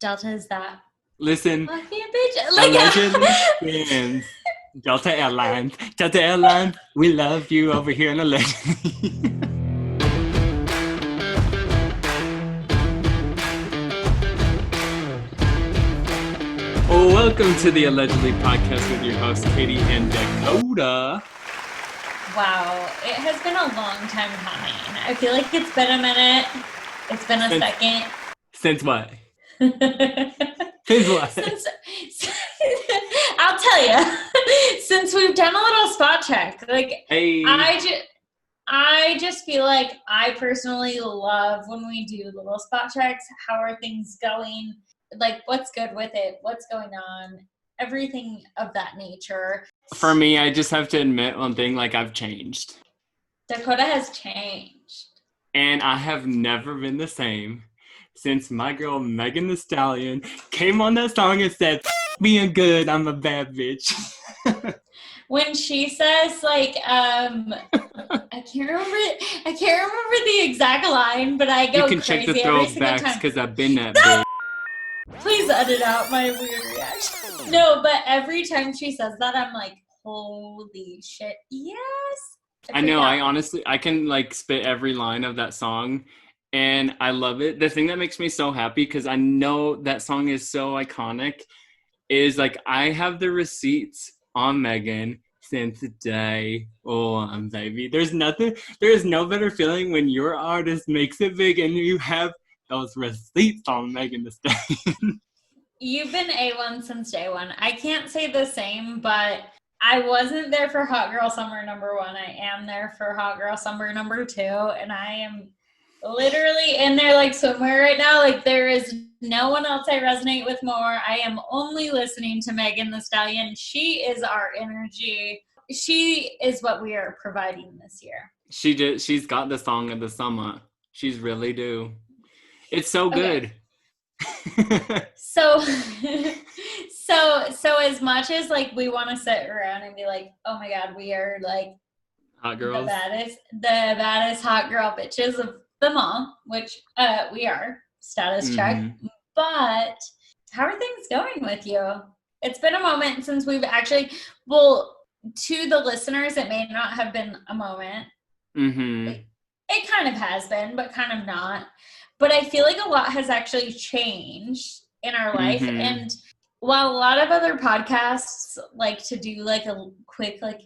Delta is that Listen, fucking bitch. allegedly stands Delta Airlines. Delta Airlines, we love you over here in Allegedly. Welcome to the Allegedly podcast with your hosts, Katie and Dakota. Wow, it has been a long time coming. I feel like it's been a minute. It's been a second. Since what? Since what? I'll tell you. Since we've done a little spot check, hey. I just feel like I personally love when we do little spot checks. How are things going? Like, what's good with it? What's going on? Everything of that nature. For me, I just have to admit one thing, like, I've changed. Dakota has changed. And I have never been the same since my girl Megan Thee Stallion came on that song and said, being good, I'm a bad bitch. When she says, like, I can't remember the exact line, but I go crazy every single time. You can check the throwbacks because I've been that bitch. Please edit out my weird reaction. No, but every time she says that, I'm like, holy shit, yes. I know, I can, like, spit every line of that song, and I love it. The thing that makes me so happy, because I know that song is so iconic, is, like, I have the receipts on Megan since day one, baby. There is no better feeling when your artist makes it big and you have those receipts on Megan Thee Stallion. You've been A1 since day one. I can't say the same, but I wasn't there for Hot Girl Summer number 1. I am there for Hot Girl Summer number 2, and I am literally in there like swimwear right now. Like, there is no one else I resonate with more. I am only listening to Megan Thee Stallion. She is our energy. She is what we are providing this year. She's got the song of the summer. She's really do. It's so good. Okay. So as much as, like, we want to sit around and be like, oh my God, we are, like, hot girls, the baddest hot girl bitches of them all, which we are, status check. But how are things going with you? It's been a moment since we've actually, well, to the listeners, it may not have been a moment. It kind of has been, but kind of not. But I feel like a lot has actually changed in our life. And while a lot of other podcasts like to do, like, a quick, like,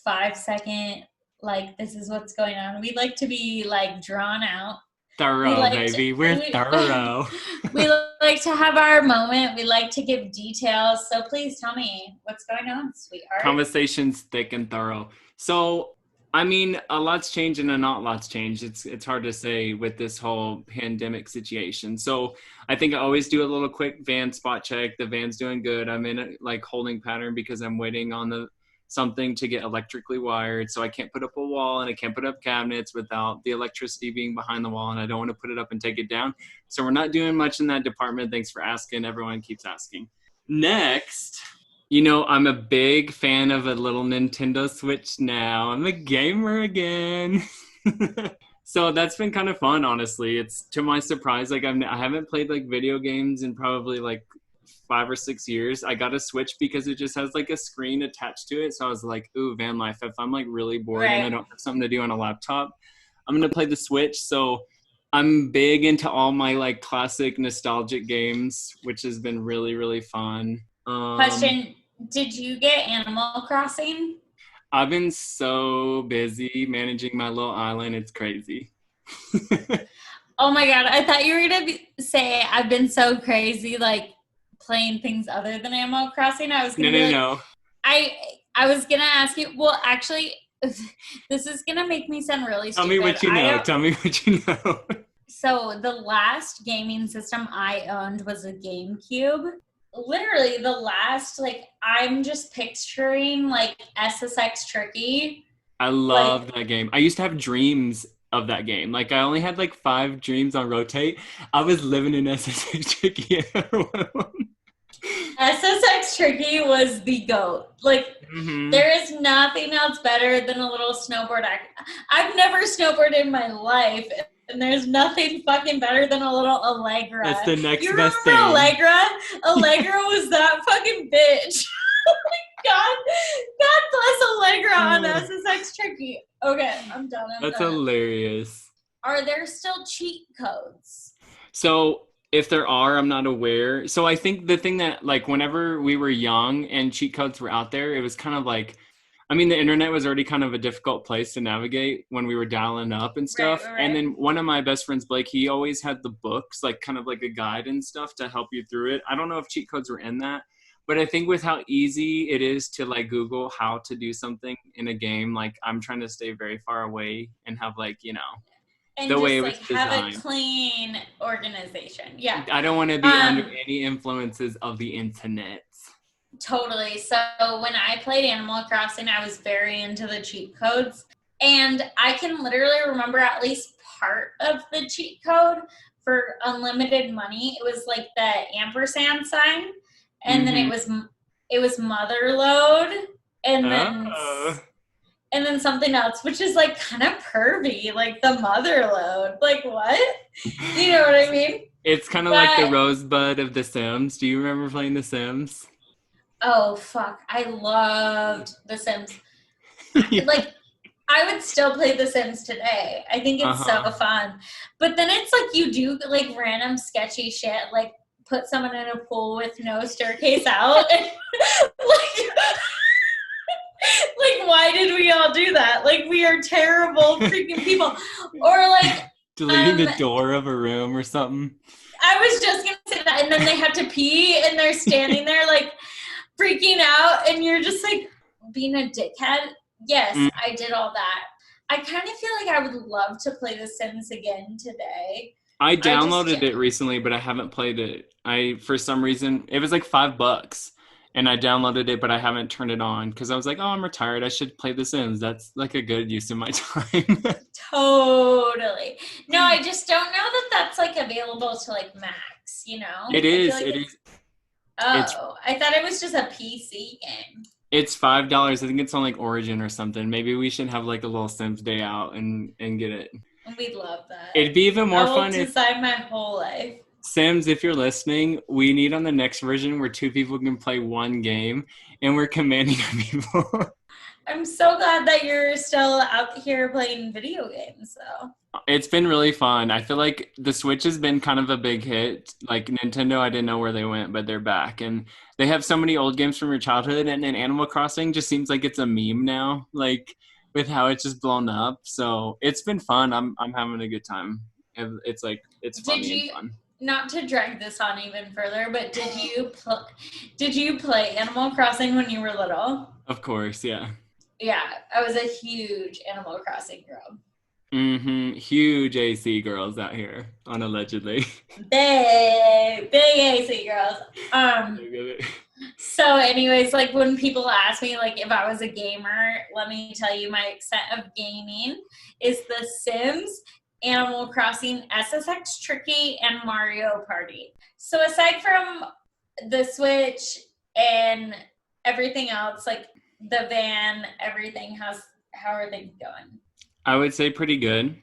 5-second, like, this is what's going on, we like to be, like, drawn out. Thorough, baby. We're thorough. We like to have our moment. We like to give details. So please tell me what's going on, sweetheart. Conversations thick and thorough. So, I mean, a lot's changed and a not lot's changed. It's hard to say with this whole pandemic situation. So I think I always do a little quick van spot check. The van's doing good. I'm in a, like, holding pattern because I'm waiting on something to get electrically wired. So I can't put up a wall and I can't put up cabinets without the electricity being behind the wall, and I don't want to put it up and take it down. So we're not doing much in that department. Thanks for asking. Everyone keeps asking. Next, you know, I'm a big fan of a little Nintendo Switch now. I'm a gamer again. So that's been kind of fun, honestly. It's, to my surprise, like, I haven't played, like, video games in probably, like, 5 or 6 years. I got a Switch because it just has, like, a screen attached to it. So I was like, ooh, van life. If I'm, like, really bored and I don't have something to do on a laptop, I'm going to play the Switch. So I'm big into all my, like, classic nostalgic games, which has been really, really fun. Question. Did you get Animal Crossing? I've been so busy managing my little island. It's crazy. Oh my God. I thought you were going to say I've been so crazy, like, playing things other than Animal Crossing. I was going to No. I was going to ask you, well, actually, this is going to make me sound really stupid. Tell me what you know. So the last gaming system I owned was a GameCube. Literally the last, like, I'm just picturing, like, SSX Tricky. I love that game. I used to have dreams of that game. Like, I only had, like, 5 dreams on rotate. I was living in SSX Tricky. SSX Tricky was the GOAT. Like, there is nothing else better than a little snowboard. I've never snowboarded in my life. And there's nothing fucking better than a little Allegra. That's the next you best remember thing. Allegra? Allegra was that fucking bitch. Oh my God. God bless Allegra on SSX Tricky. Okay, I'm done. That's hilarious. Are there still cheat codes? So if there are, I'm not aware. So I think the thing that, like, whenever we were young and cheat codes were out there, it was kind of like, I mean, the internet was already kind of a difficult place to navigate when we were dialing up and stuff. Right. And then one of my best friends, Blake, he always had the books, like kind of like a guide and stuff to help you through it. I don't know if cheat codes were in that, but I think with how easy it is to like Google how to do something in a game, like I'm trying to stay very far away and have like, you know, and the just way it was like designed. have a clean organization. Yeah. I don't want to be under any influences of the internet. Totally. So when I played Animal Crossing, I was very into the cheat codes. And I can literally remember at least part of the cheat code for unlimited money. It was like the ampersand sign. And then it was mother load. And then something else, which is like kind of pervy, like the mother load. Like what? You know what I mean? It's kind of like the Rosebud of The Sims. Do you remember playing The Sims? Oh, fuck. I loved The Sims. Yeah. Like, I would still play The Sims today. I think it's so fun. But then it's like you do, like, random sketchy shit, like put someone in a pool with no staircase out. And, like, why did we all do that? Like, we are terrible freaking people. Or, like... deleting the door of a room or something. I was just going to say that. And then they have to pee, and they're standing there, like... freaking out, and you're just like being a dickhead. Yes, I did all that. I kind of feel like I would love to play The Sims again today. I downloaded it recently, but I haven't played it. For some reason, it was like $5, and I downloaded it, but I haven't turned it on because I was like, oh, I'm retired. I should play The Sims. That's like a good use of my time. Totally. No, I just don't know that that's like available to like max, you know? It is. It is. Oh, I thought it was just a PC game. It's $5. I think it's on like Origin or something. Maybe we should have like a little Sims day out and get it. We'd love that. It'd be even more fun if decide my whole life. Sims, if you're listening, we need on the next version where 2 people can play one game and we're commanding people. I'm so glad that you're still out here playing video games, though. It's been really fun. I feel like the Switch has been kind of a big hit. Like Nintendo, I didn't know where they went, but they're back. And they have so many old games from your childhood, and Animal Crossing just seems like it's a meme now, like with how it's just blown up. So it's been fun. I'm having a good time. It's funny and fun. Not to drag this on even further, but did you play Animal Crossing when you were little? Of course, yeah. Yeah, I was a huge Animal Crossing girl. Huge AC girls out here, unallegedly. Big AC girls. So anyways, like when people ask me like if I was a gamer, let me tell you my extent of gaming is The Sims, Animal Crossing, SSX Tricky, and Mario Party. So aside from the Switch and everything else, like the van, everything, how are things going? I would say pretty good.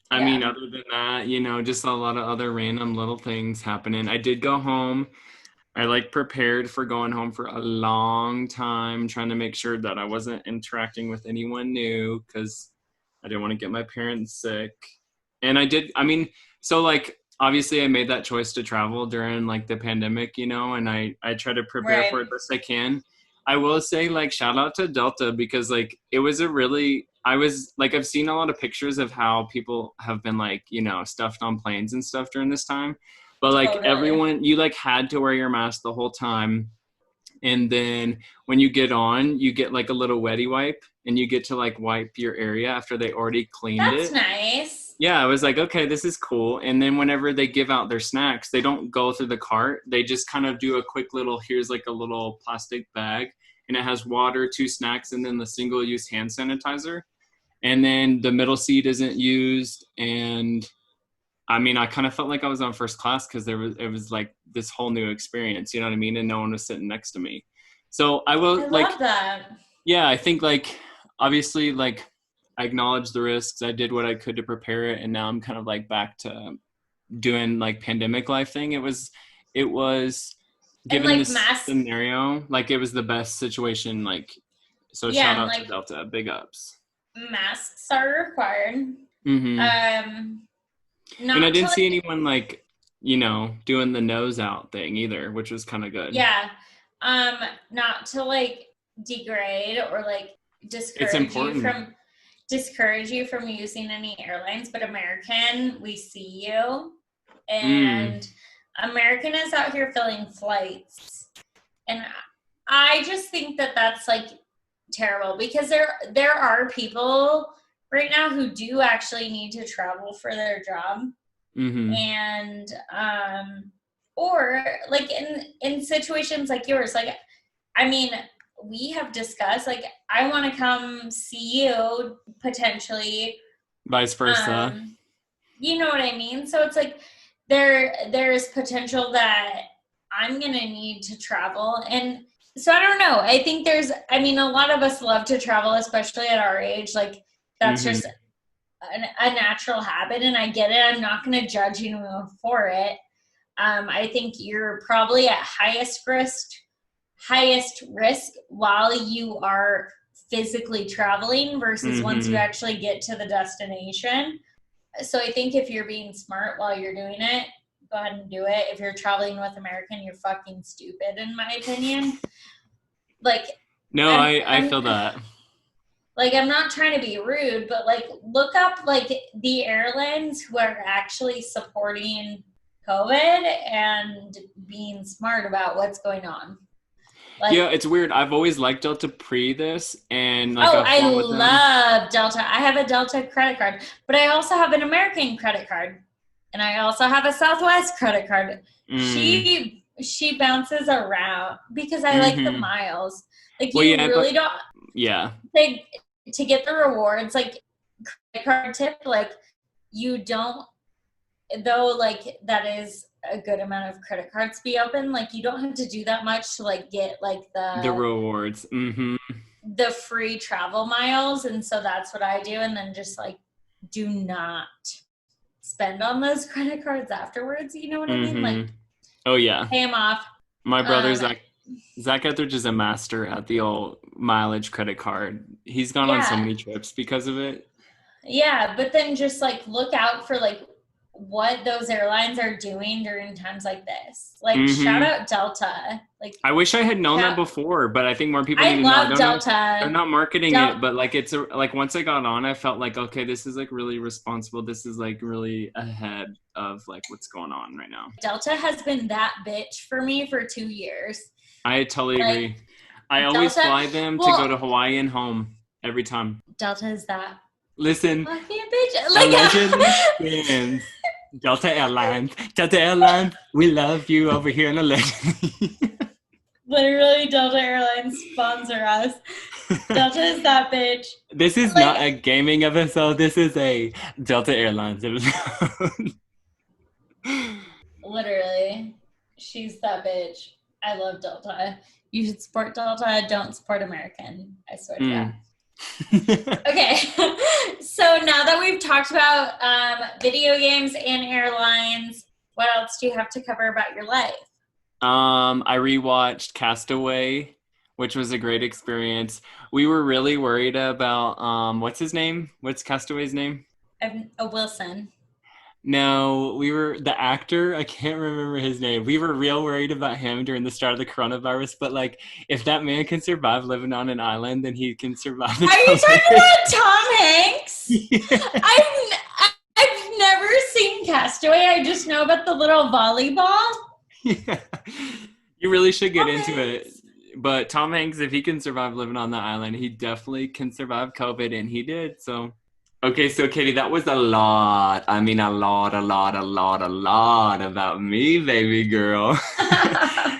I mean, other than that, you know, just a lot of other random little things happening. I did go home. I like prepared for going home for a long time, trying to make sure that I wasn't interacting with anyone new because I didn't want to get my parents sick. And I did, I mean, so like, obviously I made that choice to travel during like the pandemic, you know, and I try to prepare for it best I can. I will say like, shout out to Delta because like, it was I've seen a lot of pictures of how people have been like, you know, stuffed on planes and stuff during this time. But like everyone, you like had to wear your mask the whole time. And then when you get on, you get like a little wetty wipe and you get to like wipe your area after they already cleaned it. That's nice. Yeah, I was like, okay, this is cool. And then whenever they give out their snacks, they don't go through the cart. They just kind of do a quick little, here's like a little plastic bag and it has water, 2 snacks, and then the single-use hand sanitizer. And then the middle seat isn't used. And I mean, I kind of felt like I was on first class because it was like this whole new experience, you know what I mean? And no one was sitting next to me. So I love that. Yeah, I think like, obviously like, I acknowledged the risks. I did what I could to prepare it. And now I'm kind of like back to doing like pandemic life thing. It was given like this scenario, like it was the best situation. Like, so shout out to Delta, big ups. Masks are required. Mm-hmm. And I didn't see anyone like, you know, doing the nose out thing either, which was kind of good. Yeah. Not to like degrade or like discourage you from using any airlines, but American, we see you. And American is out here filling flights. And I just think that that's like terrible, because there are people right now who do actually need to travel for their job. Mm-hmm. And or like in situations like yours, like, I mean, we have discussed, like, I want to come see you potentially, vice versa. You know what I mean? So it's like there's potential that I'm gonna need to travel. And so I don't know, I think a lot of us love to travel, especially at our age. Like, that's just a natural habit, and I get it. I'm not going to judge you for it. I think you're probably at highest risk while you are physically traveling versus once you actually get to the destination. So I think if you're being smart while you're doing it, go ahead and do it. If you're traveling with American, you're fucking stupid, in my opinion. Like, no, I feel that. Like, I'm not trying to be rude, but like, look up like the airlines who are actually supporting COVID and being smart about what's going on. Like, yeah, it's weird. I've always liked Delta pre this, and like, I love Delta. I have a Delta credit card, but I also have an American credit card, and I also have a Southwest credit card. She bounces around because I like the miles. Like, you really don't. Yeah. Like, to get the rewards, like credit card tip, like, you don't, though, like, that is a good amount of credit cards to be open, like, you don't have to do that much to like get like the rewards, the free travel miles. And so that's what I do, and then just like do not spend on those credit cards afterwards, you know what I mean? Like, oh yeah, pay them off. My brother's Zach Etheridge is a master at the old mileage credit card. He's gone on so many trips because of it. Yeah, but then just like look out for like what those airlines are doing during times like this. Like, shout out Delta. Like, I wish I had known that before, but I think more people need to know. I love Delta. They're not marketing it, but like, it's like, once I got on, I felt like, okay, this is like really responsible. This is like really ahead of like what's going on right now. Delta has been that bitch for me for 2 years. I totally agree. I always fly them to go to Hawaii and home every time. Delta is that. Listen, bitch. Like, allegedly Delta Airlines. Delta Airlines, we love you over here in Allegedly. Literally, Delta Airlines sponsor us. Delta is that bitch. This is like, not a gaming episode. This is a Delta Airlines episode. Literally, she's that bitch. I love Delta. You should support Delta. Don't support American. I swear to God. Okay, so now that we've talked about video games and airlines, what else do you have to cover about your life? I rewatched Castaway, which was a great experience. We were really worried about what's his name? What's Castaway's name? Wilson. No, the actor, I can't remember his name. We were real worried about him during the start of the coronavirus, but like, if that man can survive living on an island, then he can survive. Are you talking about Tom Hanks? Yeah. I've never seen Castaway. I just know about the little volleyball. Yeah. You really should get into it. But Tom Hanks, if he can survive living on the island, he definitely can survive COVID, and he did, so... Okay, so Katie, that was a lot. I mean, a lot about me, baby girl.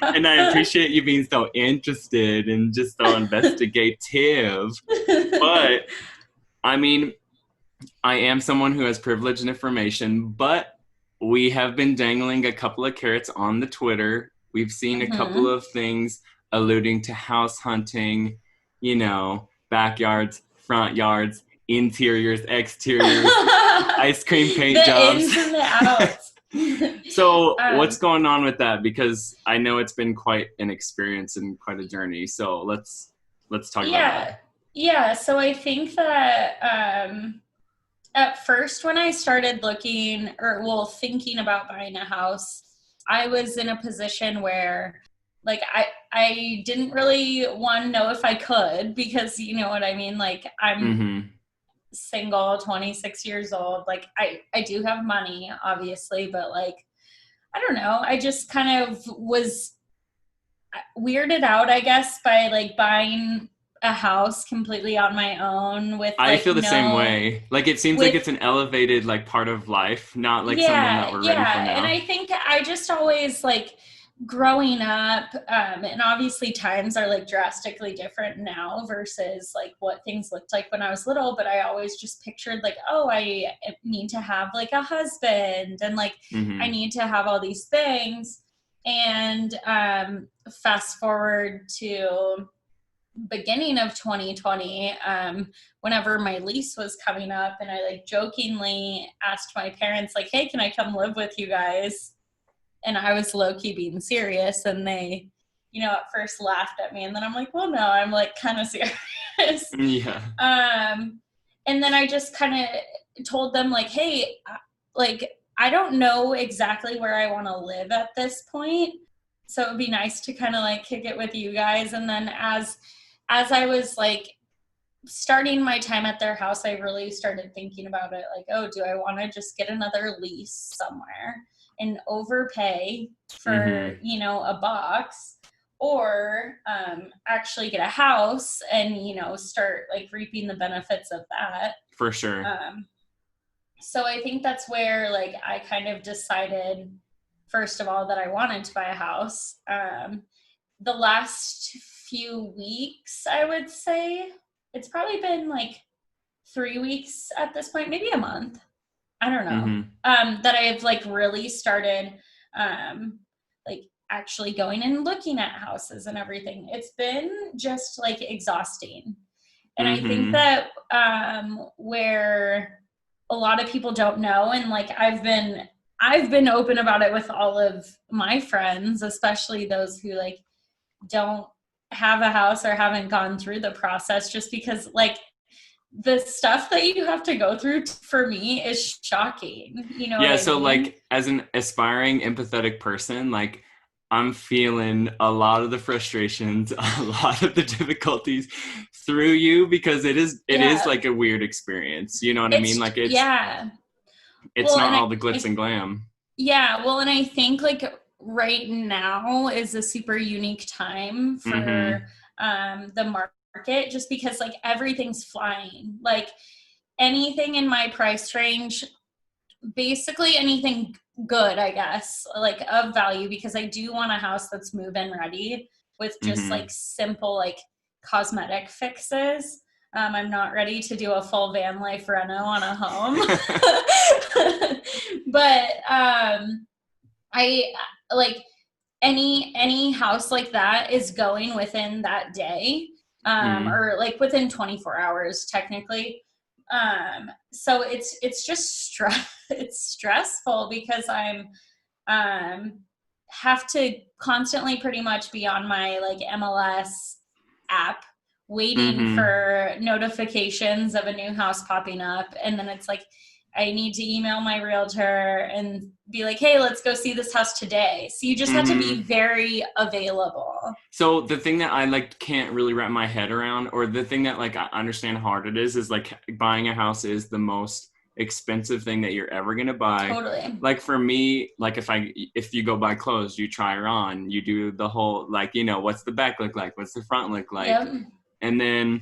And I appreciate you being so interested and just so investigative. But, I mean, I am someone who has privilege and information, but we have been dangling a couple of carrots on the Twitter. We've seen a couple of things alluding to house hunting, you know, backyards, front yards. interiors, exteriors, ice cream paint the jobs. ins and the outs. So what's going on with that? Because I know it's been quite an experience and quite a journey. So let's talk about that. Yeah. So I think that at first when I started looking thinking about buying a house, I was in a position where like I didn't really know if I could, because you know what I mean? Like I'm single, 26 years old. Like I do have money, obviously, but like, I don't know. I just kind of was weirded out, I guess, by like buying a house completely on my own with like, I feel the same way. Like it seems like it's an elevated like part of life, not like something that we're ready for now. And I think I just always like growing up, and obviously times are like drastically different now versus like what things looked like when I was little, but I always just pictured like, oh, I need to have like a husband and like I need to have all these things. And fast forward to beginning of 2020, whenever my lease was coming up, and I like jokingly asked my parents like, hey, can I come live with you guys? And I was low-key being serious, and they, you know, at first laughed at me, and then I'm like, well, no, I'm like kind of serious. Yeah. And then I just kind of told them like, hey, like I don't know exactly where I want to live at this point, so it would be nice to kind of like kick it with you guys. And then as I was like starting my time at their house, I really started thinking about it like, oh, do I want to just get another lease somewhere and overpay for, you know, a box, or actually get a house and, you know, start like reaping the benefits of that. For sure. So I think that's where like I kind of decided, first of all, that I wanted to buy a house. The last few weeks, I would say, it's probably been like 3 weeks at this point, maybe a month. I don't know, that I've like really started like actually going and looking at houses and everything. It's been just like exhausting. And I think that where a lot of people don't know, and like I've been open about it with all of my friends, especially those who like don't have a house or haven't gone through the process, just because like the stuff that you have to go through for me is shocking. You know? Yeah. What So I mean? like as an aspiring empathetic person, like I'm feeling a lot of the frustrations, a lot of the difficulties through you, because it is like a weird experience. You know what I mean? Like it's not all the glitz and glam. Yeah. Well, and I think like right now is a super unique time for the market, just because like everything's flying. Like anything in my price range, basically anything good, I guess, like of value, because I do want a house that's move-in ready with just like simple like cosmetic fixes. I'm not ready to do a full van life reno on a home. But I like any house like that is going within that day, or like within 24 hours technically. So it's just it's stressful, because I'm have to constantly pretty much be on my like MLS app waiting for notifications of a new house popping up. And then it's like, I need to email my realtor and be like, hey, let's go see this house today. So you just have to be very available. So the thing that I like can't really wrap my head around, or the thing that like I understand how hard it is like buying a house is the most expensive thing that you're ever going to buy. Totally. Like for me, like if you go buy clothes, you try her on, you do the whole, like, you know, what's the back look like? What's the front look like? Yep. And then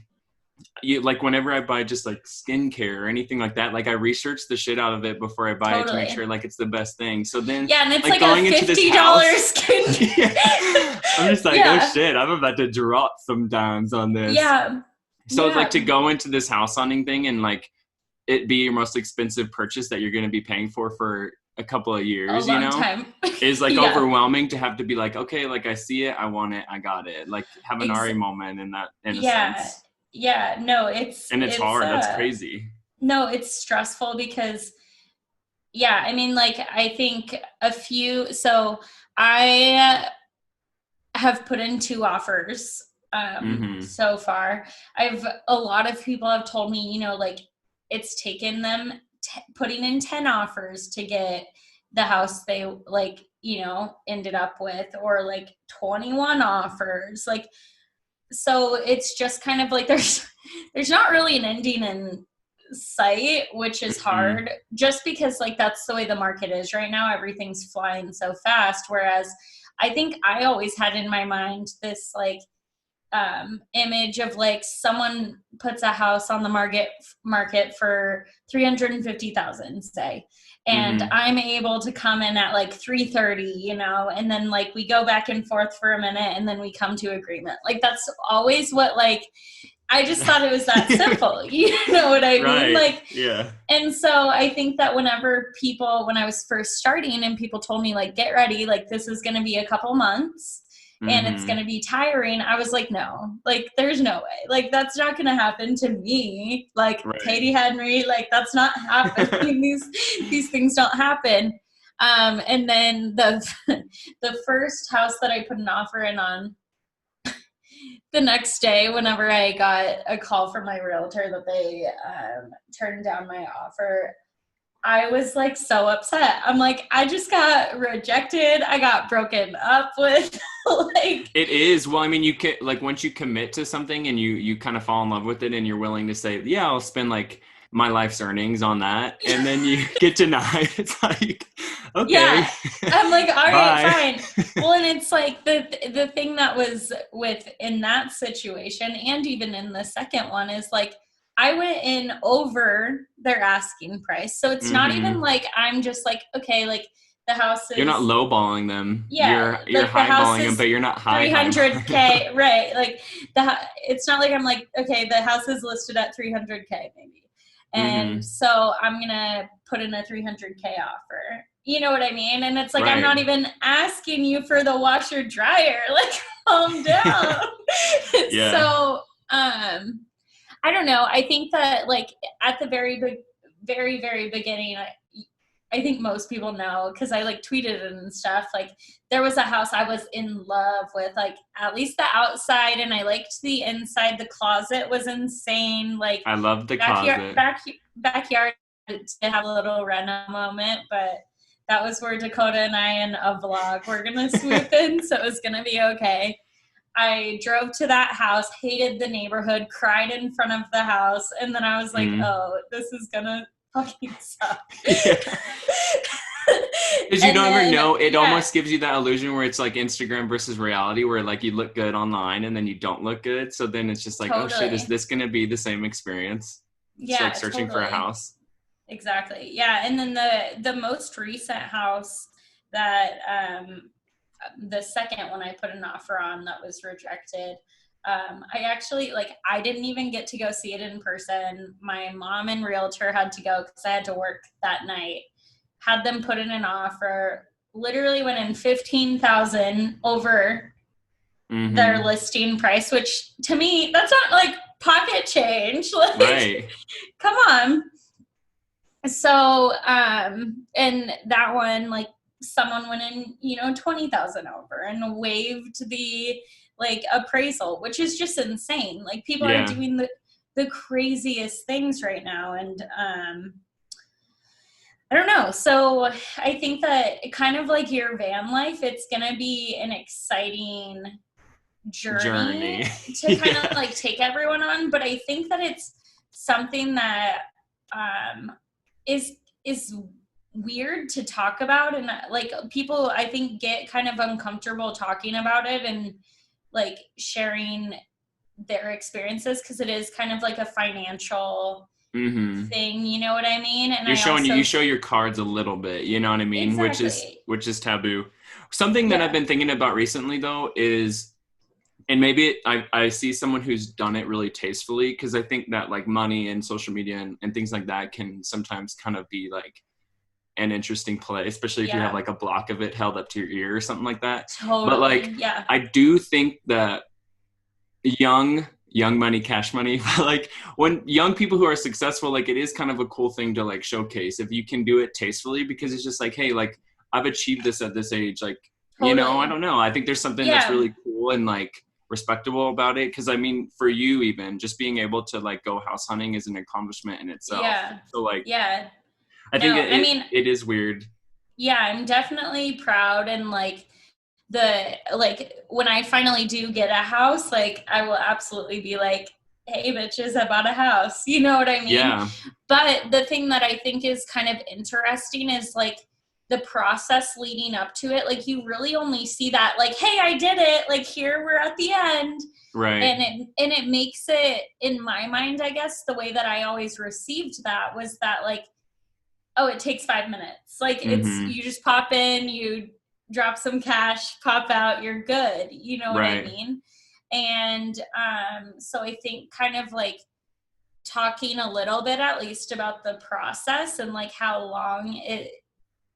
you like whenever I buy just like skincare or anything like that, like I research the shit out of it before I buy it to make sure like it's the best thing. So then and it's like going a $50 skincare. I'm just like, oh shit, I'm about to drop some dimes on this. Yeah. So like to go into this house hunting thing and like it be your most expensive purchase that you're going to be paying for a couple of years, you know, time. is like overwhelming to have to be like, okay, like I see it, I want it, I got it. Like have an Ari moment in that, in a sense. Yeah, no, And it's hard. That's crazy. no, it's stressful because, yeah, I mean, like, I think so I have put in 2 offers so far. A lot of people have told me, you know, like, it's taken them putting in 10 offers to get the house they, like, you know, ended up with, or like 21 offers. Like, so it's just kind of like there's not really an ending in sight, which is hard, just because, like, that's the way the market is right now. Everything's flying so fast. Whereas I think I always had in my mind this, like, image of, like, someone puts a house on the market for 350,000, say, and I'm able to come in at like 330, you know, and then, like, we go back and forth for a minute and then we come to agreement. Like, that's always what, like, I just thought it was that simple. You know what I mean? Like, yeah. And so I think that when I was first starting and people told me, like, get ready, like, this is going to be a couple months and it's going to be tiring, I was like, no, like, there's no way. Like, that's not going to happen to me. Like, Katie Henry, like, that's not happening. These things don't happen. And then the first house that I put an offer in on, the next day, whenever I got a call from my realtor that they turned down my offer, I was, like, so upset. I'm like, I just got rejected. I got broken up with. Like, it is. Well, I mean, you can, like, once you commit to something and you kind of fall in love with it and you're willing to say, yeah, I'll spend, like, my life's earnings on that, and then you get denied. It's like, okay. Yeah. I'm like, all right, fine. Well, and it's like the thing that was in that situation, and even in the second one, is, like, I went in over their asking price. So it's not even like I'm just like, okay, like, the house is, you're not lowballing them. Yeah, you're like, highballing them, but you're not high. 300K, right? Like, it's not like I'm like, okay, the house is listed at 300K maybe, and so I'm gonna put in a 300K offer. You know what I mean? And it's like, I'm not even asking you for the washer dryer. Like, calm down. So, I don't know. I think that, like, at the very very beginning, I think most people know, because I, like, tweeted it and stuff, like, there was a house I was in love with, like, at least the outside, and I liked the inside. The closet was insane. Like, I love the closet. Backyard to have a little reno moment, but that was where Dakota and I in a vlog were going to swoop in, so it was going to be okay. I drove to that house, hated the neighborhood, cried in front of the house, and then I was like, oh, this is going to fucking suck. Because you don't ever know. It almost gives you that illusion where it's like Instagram versus reality, where, like, you look good online and then you don't look good. So then it's just like, oh shit, is this going to be the same experience? It's like searching for a house. Exactly. Yeah. And then the most recent house that the second one I put an offer on that was rejected, I actually, like, I didn't even get to go see it in person. My mom and realtor had to go because I had to work that night. Had them put in an offer, literally went in 15,000 over their listing price, which to me, that's not, like, pocket change. Like, come on. So, and that one, like, someone went in, you know, 20,000 over and waived the, like, appraisal, which is just insane. Like, people are doing the craziest things right now. And, I don't know. So I think that, kind of like your van life, it's going to be an exciting journey to kind of, like, take everyone on. But I think that it's something that, is weird to talk about, and, like, people, I think, get kind of uncomfortable talking about it and, like, sharing their experiences, because it is kind of like a financial thing, you know what I mean? And you show your cards a little bit, you know what I mean? Exactly. which is taboo. Something that I've been thinking about recently, though, is, and maybe I see someone who's done it really tastefully, because I think that, like, money and social media and things like that can sometimes kind of be, like, an interesting play, especially if you have, like, a block of it held up to your ear or something like that. Totally. But, like, I do think that young young money, cash money. Like when young people who are successful, like it is kind of a cool thing to like showcase if you can do it tastefully, because it's just like, hey, like I've achieved this at this age. Like, you know, I don't know. I think there's something that's really cool and like respectable about it. Cause I mean, for you, even just being able to like go house hunting is an accomplishment in itself. Yeah. So like, yeah. I think it is weird. Yeah, I'm definitely proud, and like when I finally do get a house, like I will absolutely be like, hey bitches, I bought a house. You know what I mean? Yeah. But the thing that I think is kind of interesting is like the process leading up to it. Like you really only see that like, hey, I did it. Like here we're at the end. Right. And it makes it, in my mind, I guess, the way that I always received that was that like, oh, it takes 5 minutes. Like it's, you just pop in, you drop some cash, pop out, you're good. You know what I mean? And so I think kind of like talking a little bit at least about the process and like how long it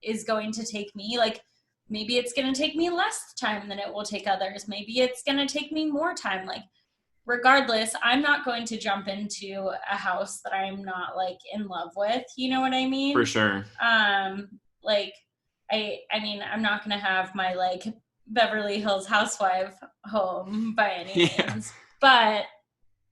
is going to take me. Like maybe it's going to take me less time than it will take others. Maybe it's going to take me more time. Like regardless, I'm not going to jump into a house that I'm not like in love with. You know what I mean? For sure. Like I mean, I'm not going to have my like Beverly Hills housewife home by any means, but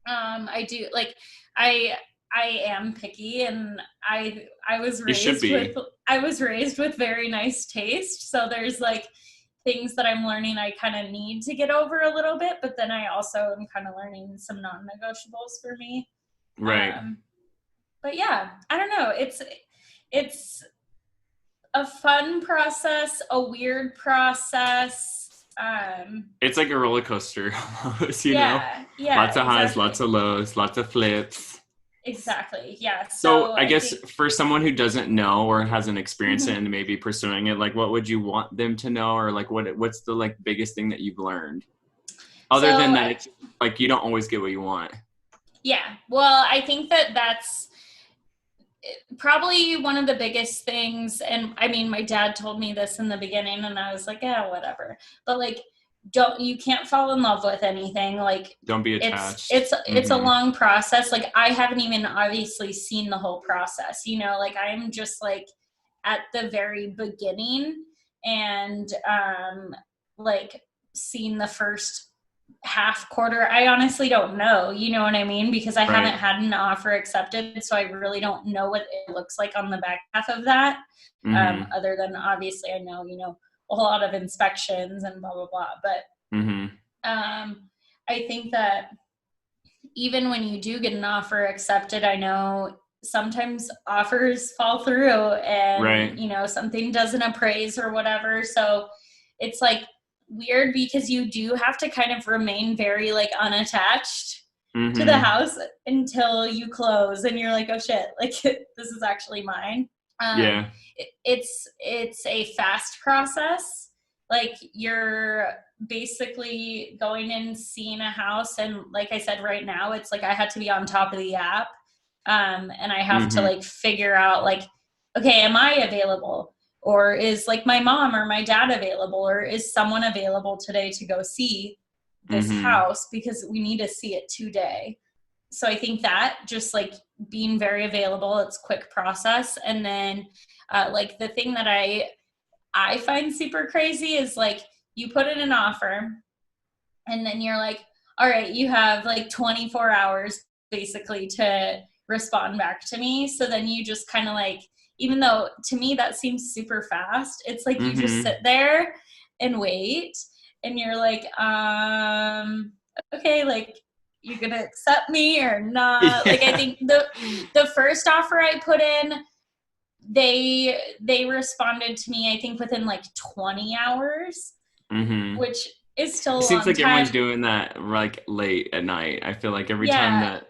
I do like, I am picky, and I was raised with very nice taste. So there's like things that I'm learning I kind of need to get over a little bit, but then I also am kind of learning some non-negotiables for me. Right. But yeah, I don't know. It's a fun process, a weird process. It's like a roller coaster almost, you know? Yeah. Lots of highs, lots of lows, lots of flips. Exactly. Yeah. So I guess for someone who doesn't know or hasn't experienced it and maybe pursuing it, like what would you want them to know, or like what's the like biggest thing that you've learned? Other than that, it's like you don't always get what you want. Yeah. Well, I think that's probably one of the biggest things. And I mean, my dad told me this in the beginning and I was like, yeah, whatever. But like, you can't fall in love with anything. Like, don't be attached. It's a long process. Like I haven't even obviously seen the whole process, you know, like I'm just like at the very beginning, and like seen the first half quarter. I honestly don't know, you know what I mean? Because I haven't had an offer accepted. So I really don't know what it looks like on the back half of that. Other than obviously I know, you know, a whole lot of inspections and blah, blah, blah. But I think that even when you do get an offer accepted, I know sometimes offers fall through and, you know, something doesn't appraise or whatever. So it's like weird because you do have to kind of remain very like unattached to the house until you close and you're like, oh shit, like this is actually mine. It's a fast process. Like you're basically going and seeing a house, and like I said, right now it's like I had to be on top of the app, and I have to like figure out like, okay, am I available, or is like my mom or my dad available, or is someone available today to go see this house, because we need to see it today. So I think that just like being very available, it's quick process. And then like the thing that I find super crazy is like you put in an offer and then you're like, all right, you have like 24 hours basically to respond back to me. So then you just kind of like, even though to me that seems super fast, it's like you just sit there and wait and you're like, okay, like you're going to accept me or not? Like I think the first offer I put in, they responded to me, I think within like 20 hours, which is still a long time. It seems like everyone's doing that like late at night. I feel like every time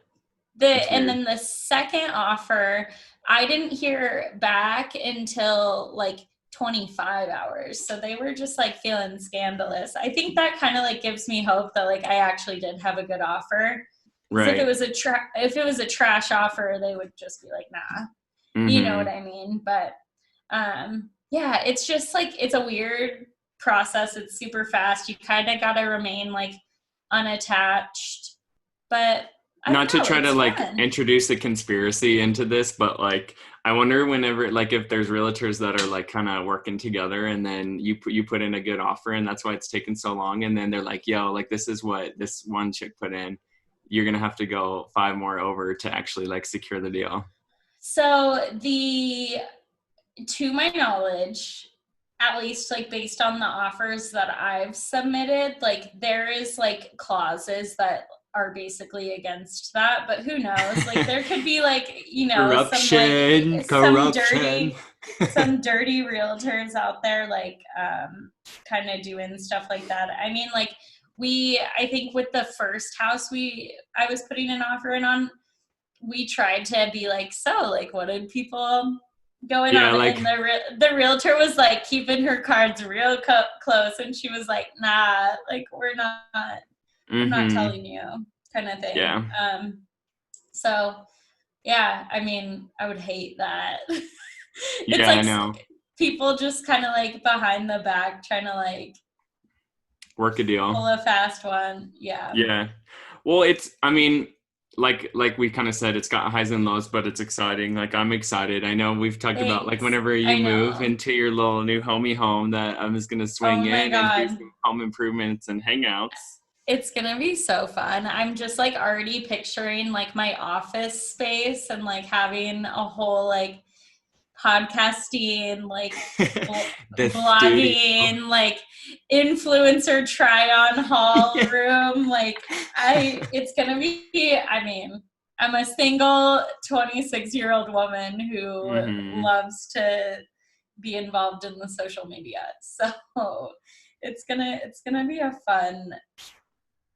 that and then the second offer, I didn't hear back until like 25 hours. So they were just like feeling scandalous. I think that kind of like gives me hope that like I actually did have a good offer. Right. If it was a trash offer, they would just be like, nah. You know what I mean? But yeah, it's just like, it's a weird process. It's super fast. You kind of got to remain like unattached. But I not don't to know, try to it's like fun. introduce a conspiracy into this, but like I wonder whenever like if there's realtors that are like kind of working together and then you put in a good offer and that's why it's taken so long, and then they're like, yo, like this is what this one chick put in, you're gonna have to go 5 more over to actually like secure the deal. So to my knowledge, at least like based on the offers that I've submitted, like there is like clauses that are basically against that, but who knows? Like there could be like, you know, Corruption. some dirty realtors out there like kind of doing stuff like that. I mean, like I think with the first house I was putting an offer in on, we tried to be like, so like what did people going Yeah, on, like and the realtor was like keeping her cards real close, and she was like, nah, like I'm not telling you, kind of thing. Yeah. So yeah, I mean, I would hate that. It's Yeah, I like know. people just kind of like behind the back trying to like Work a deal. pull a fast one. Yeah. Yeah. Well, I mean, like we kind of said, it's got highs and lows, but it's exciting. Like I'm excited. I know we've talked about like Thanks. whenever you I move know. into your little new homey home that I'm just gonna Oh swing my in and do God. some home improvements and hangouts. It's gonna be so fun. I'm just like already picturing like my office space and like having a whole like podcasting, like The studio. blogging, like influencer try on haul room. Like it's gonna be, I mean, I'm a single 26-year-old woman who loves to be involved in the social media. So it's gonna be a fun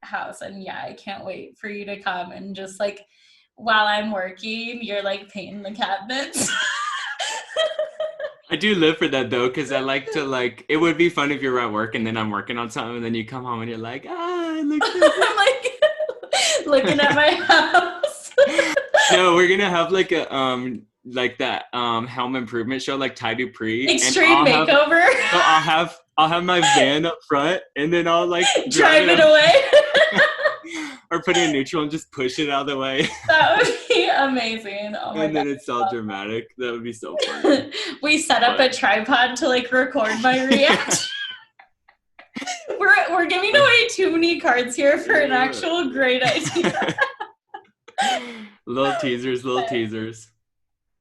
house, and yeah, I can't wait for you to come and just like while I'm working, you're like painting the cabinets. I do live for that though, because I like to like. It would be fun if you're at work and then I'm working on something, and then you come home and you're like, look. I'm like looking at my house. No, we're gonna have like a like that home improvement show like Ty Dupree. Extreme and makeover. So I'll have my van up front and then I'll like drive it away. or put it in neutral and just push it out of the way. That would be amazing. Oh my and then God. it's all dramatic. That would be so fun. We set up a tripod to like record my reaction. We're giving away too many cards here for an actual great idea. Little teasers.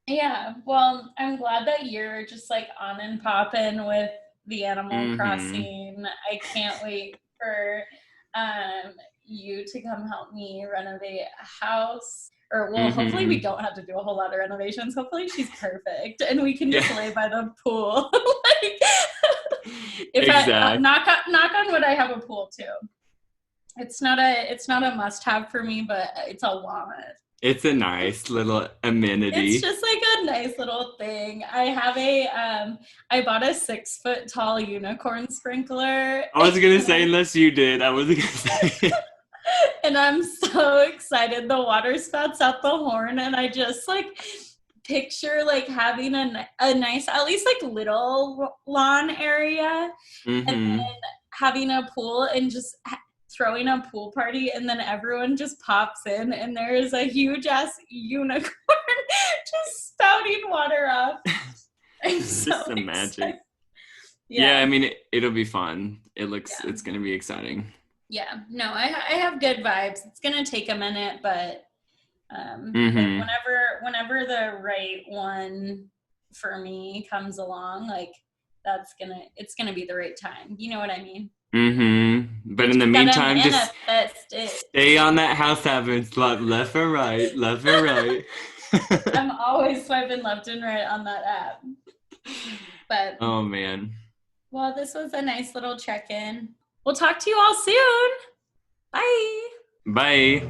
Yeah, well, I'm glad that you're just like on and popping with the Animal Crossing. I can't wait for you to come help me renovate a house. Or well, hopefully we don't have to do a whole lot of renovations. Hopefully she's perfect and we can just lay by the pool. Like, knock on wood, I have a pool too. It's not a must-have for me, but it's a want. It's a nice little amenity. It's just like a nice little thing. I have I bought a 6-foot tall unicorn sprinkler. I was gonna say, unless you did, I wasn't gonna say. And I'm so excited. The water spouts out the horn, and I just like picture like having a nice, at least like little lawn area, and then having a pool and just throwing a pool party, and then everyone just pops in and there is a huge ass unicorn just spouting water off. It's just the magic. Yeah, I mean it'll be fun. It's gonna be exciting. Yeah, no, I have good vibes. It's gonna take a minute, but whenever the right one for me comes along, like it's gonna be the right time. You know what I mean? But in the meantime, just stay on that house having left and right. I'm always swiping left and right on that app. But oh man. Well, this was a nice little check-in. We'll talk to you all soon. Bye. Bye.